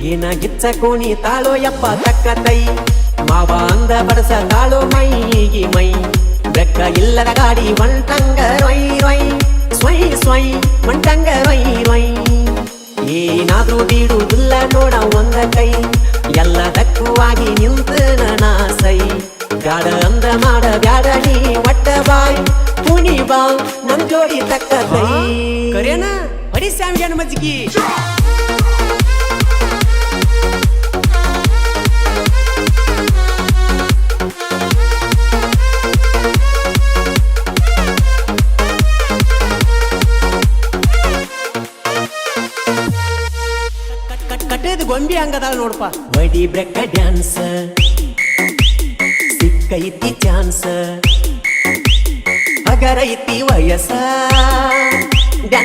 ಏನ ಗಿಚ್ಚ ಕೋಣಿ ತಾಳೋ ಯಪ್ಪ ತಕ್ಕ ತೈ ಮಾವ ಅಂದ ಬಡಸ ತಾಳೋ ಮೈಗಿ ಮೈ ಬೆಕ್ಕ ಇಲ್ಲದ ಗಾಡಿ ಒಂಟಂಗ ರೊಯ್ ರೊಯ್ ಸ್ವಯ್ ಸ್ವಯ್ ಒಂಟಂಗ ರೊಯ್ ರೊಯ್ ಏನಾದ್ರೂ ಬೀಡುವುದಿಲ್ಲ ನೋಡ ಒಂದ ಕೈ ಎಲ್ಲದಕ್ಕೂ ಆಗಿ ನಿಂತ ನಾಸೈ ಬ್ಯಾಡ ಅಂದ ಮಾಡ ಬ್ಯಾಡ ನೀ ಒಟ್ಟ ಬಾಯ್ ಪುಣಿ ಬಾ ನಮ್ ಜೋಡಿ ತಕ್ಕ ಕೈ ಕರೇನ ಬಡಿ ಸ್ಯಾಮಿಗೆ ಮಜ್ಜಿಗೆ ಕಟ್ಟೇದು ಗೊಂಬಿ ಹಂಗದಾಳ ನೋಡಪ್ಪ ವಡಿ ಬ್ರೆಕ್ಕ ಡ್ಯಾನ್ಸ್ ಸಿಕ್ಕೈತಿ ಚಾನ್ಸ್ ಹಗರೈತಿ ವಯಸ್ಸ